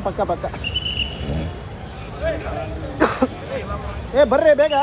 ಪಕ್ಕ ಪಕ್ಕ. ಬರ್ರಿ ಬೇಗ.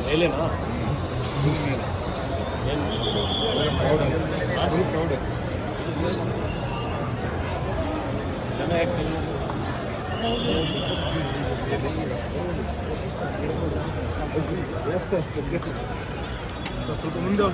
ಮೇಲೇನಾ ಏನು ಪ್ರೌಡ್ ಜನ ಯಾಕೆ ಸ್ವಲ್ಪ ಮುಂದೆ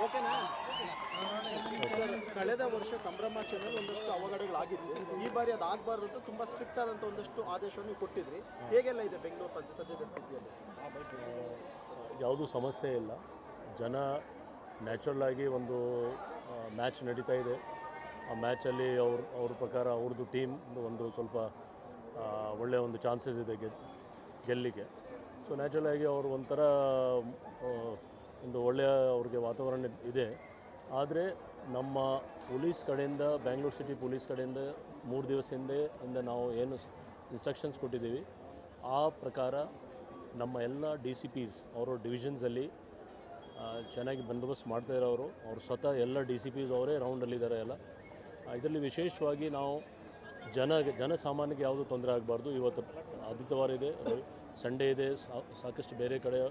ಓಕೆನಾ ಸರ್? ಕಳೆದ ವರ್ಷ ಸಂಭ್ರಮಾಚರಣೆಯಲ್ಲಿ ಒಂದಷ್ಟು ಅವಘಡಗಳಾಗಿತ್ತು. ಈ ಬಾರಿ ಅದು ಆಗಬಾರ್ದು ಅಂತ ತುಂಬ ಸ್ಟ್ರಿಕ್ಟ್ ಆದಂಥ ಒಂದಷ್ಟು ಆದೇಶವನ್ನು ಕೊಟ್ಟಿದ್ರಿ. ಹೇಗೆಲ್ಲ ಇದೆ ಬೆಂಗಳೂರು ಸದ್ಯದ ಸ್ಥಿತಿಯಲ್ಲಿ? ಯಾವುದೂ ಸಮಸ್ಯೆ ಇಲ್ಲ. ಜನ ನ್ಯಾಚುರಲ್ ಆಗಿ ಒಂದು ಮ್ಯಾಚ್ ನಡೀತಾ ಇದೆ. ಆ ಮ್ಯಾಚಲ್ಲಿ ಅವ್ರ ಪ್ರಕಾರ ಅವ್ರದ್ದು ಟೀಮ್ ಒಂದು ಸ್ವಲ್ಪ ಒಳ್ಳೆಯ ಒಂದು ಚಾನ್ಸಸ್ ಇದೆ ಗೆಲ್ಲಿಗೆ. ಸೊ ನ್ಯಾಚುರಲ್ ಆಗಿ ಅವರು ಒಂಥರ ಒಂದು ಒಳ್ಳೆಯ ಅವ್ರಿಗೆ ವಾತಾವರಣ ಇದೆ. ಆದರೆ ನಮ್ಮ ಪೊಲೀಸ್ ಕಡೆಯಿಂದ, ಬ್ಯಾಂಗ್ಳೂರು ಸಿಟಿ ಪೊಲೀಸ್ ಕಡೆಯಿಂದ 3 ದಿವಸದಿಂದ ನಾವು ಏನು ಇನ್ಸ್ಟ್ರಕ್ಷನ್ಸ್ ಕೊಟ್ಟಿದ್ದೀವಿ ಆ ಪ್ರಕಾರ ನಮ್ಮ ಎಲ್ಲ DCPs ಅವರು ಡಿವಿಷನ್ಸಲ್ಲಿ ಚೆನ್ನಾಗಿ ಬಂದೋಬಸ್ತ್ ಮಾಡ್ತಾ ಇರೋರು. ಅವ್ರು ಸ್ವತಃ ಎಲ್ಲ DCPs ಅವರೇ ರೌಂಡಲ್ಲಿದ್ದಾರೆ ಎಲ್ಲ. ಇದರಲ್ಲಿ ವಿಶೇಷವಾಗಿ ನಾವು ಜನಸಾಮಾನ್ಯಕ್ಕೆ ಯಾವುದೂ ತೊಂದರೆ ಆಗಬಾರ್ದು. ಇವತ್ತು ಆದಿತ್ಯವಾರ ಇದೆ, ಸಂಡೇ ಇದೆ, ಸಾಕಷ್ಟು ಬೇರೆ ಕಡೆ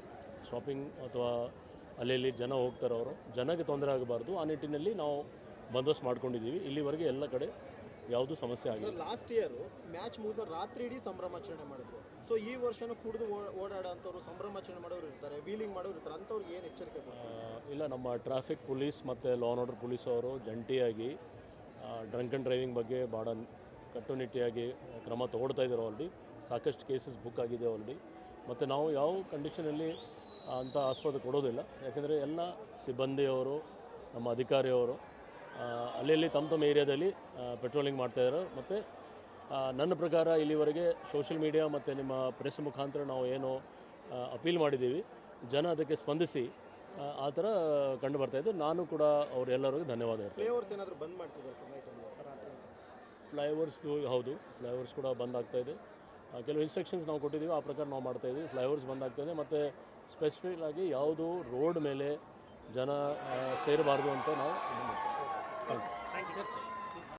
ಶಾಪಿಂಗ್ ಅಥವಾ ಅಲ್ಲಿ ಜನ ಹೋಗ್ತಾರೆ. ಅವರು ಜನಕ್ಕೆ ತೊಂದರೆ ಆಗಬಾರ್ದು ಆ ನಿಟ್ಟಿನಲ್ಲಿ ನಾವು ಬಂದೋಬಸ್ತ್ ಮಾಡ್ಕೊಂಡಿದ್ದೀವಿ. ಇಲ್ಲಿವರೆಗೆ ಎಲ್ಲ ಕಡೆ ಯಾವುದೂ ಸಮಸ್ಯೆ ಆಗಿಲ್ಲ. ಲಾಸ್ಟ್ ಇಯರು ಮ್ಯಾಚ್ ಮುಗಿದ ರಾತ್ರಿ ಇಡೀ ಸಂಭ್ರಮಾಚರಣೆ ಮಾಡಿದ್ರು. ಸೊ ಈ ವರ್ಷನೂ ಕುಡಿದು ಓಡಾಡೋಂಥವ್ರು, ಸಂಭ್ರಮಾಚರಣೆ ಮಾಡೋರು ಇರ್ತಾರೆ, ವೀಲಿಂಗ್ ಮಾಡೋರು ಇರ್ತಾರೆ, ಅಂಥವ್ರಿಗೆ ಏನು ಎಚ್ಚರಿಕೆ? ಇಲ್ಲ, ನಮ್ಮ ಟ್ರಾಫಿಕ್ ಪೊಲೀಸ್ ಮತ್ತು ಲಾ ಆ್ಯಂಡ್ ಆರ್ಡರ್ ಪೊಲೀಸ್ ಅವರು ಜಂಟಿಯಾಗಿ ಡ್ರಂಕ್ ಆ್ಯಂಡ್ ಡ್ರೈವಿಂಗ್ ಬಗ್ಗೆ ಭಾಳ ಕಟ್ಟುನಿಟ್ಟಿಯಾಗಿ ಕ್ರಮ ತೊಗೊಳ್ತಾ ಇದ್ದಾರೆ. ಆಲ್ರೆಡಿ ಸಾಕಷ್ಟು ಕೇಸಸ್ ಬುಕ್ ಆಗಿದೆ ಆಲ್ರೆಡಿ. ಮತ್ತು ನಾವು ಯಾವ ಕಂಡೀಷನಲ್ಲಿ ಅಂಥ ಆಸ್ಪದ ಕೊಡೋದಿಲ್ಲ. ಯಾಕೆಂದರೆ ಎಲ್ಲ ಸಿಬ್ಬಂದಿಯವರು, ನಮ್ಮ ಅಧಿಕಾರಿಯವರು ಅಲ್ಲಿ ತಮ್ಮ ಏರಿಯಾದಲ್ಲಿ ಪೆಟ್ರೋಲಿಂಗ್ ಮಾಡ್ತಾಯಿದ್ದಾರೆ. ಮತ್ತು ನನ್ನ ಪ್ರಕಾರ ಇಲ್ಲಿವರೆಗೆ ಸೋಷಿಯಲ್ ಮೀಡಿಯಾ ಮತ್ತು ನಿಮ್ಮ ಪ್ರೆಸ್ ಮುಖಾಂತರ ನಾವು ಏನು ಅಪೀಲ್ ಮಾಡಿದ್ದೀವಿ, ಜನ ಅದಕ್ಕೆ ಸ್ಪಂದಿಸಿ ಆ ಥರ ಕಂಡು ಬರ್ತಾಯಿದ್ದು. ನಾನು ಕೂಡ ಅವರೆಲ್ಲರಿಗೂ ಧನ್ಯವಾದ ಹೇಳ್ತೀನಿ. ಫ್ಲೈಓವರ್ಸ್ ಏನಾದರೂ ಬಂದ್ ಮಾಡ್ತಿದ್ದಾರೆ ಸರ್ ನೈಟಲ್ಲಿ? ಫ್ಲೈಓವರ್ಸ್ದು ಹೌದು, ಫ್ಲೈಓವರ್ಸ್ ಕೂಡ ಬಂದ್ ಆಗ್ತಾಯಿದೆ. ಕೆಲವು ಇನ್ಸ್ಟ್ರಕ್ಷನ್ಸ್ ನಾವು ಕೊಟ್ಟಿದ್ದೀವಿ, ಆ ಪ್ರಕಾರ ನಾವು ಮಾಡ್ತಾಯಿದ್ದೀವಿ. ಫ್ಲೈಓವರ್ಸ್ ಬಂದ್ ಆಗ್ತಾಯಿದೆ. ಮತ್ತು ಸ್ಪೆಸಿಫಿಕ್ ಆಗಿ ಯಾವುದು ರೋಡ್ ಮೇಲೆ ಜನ ಸೇರಬಾರ್ದು ಅಂತ ನಾವು ಇದು ಮಾಡ್ತೀವಿ. Thank you.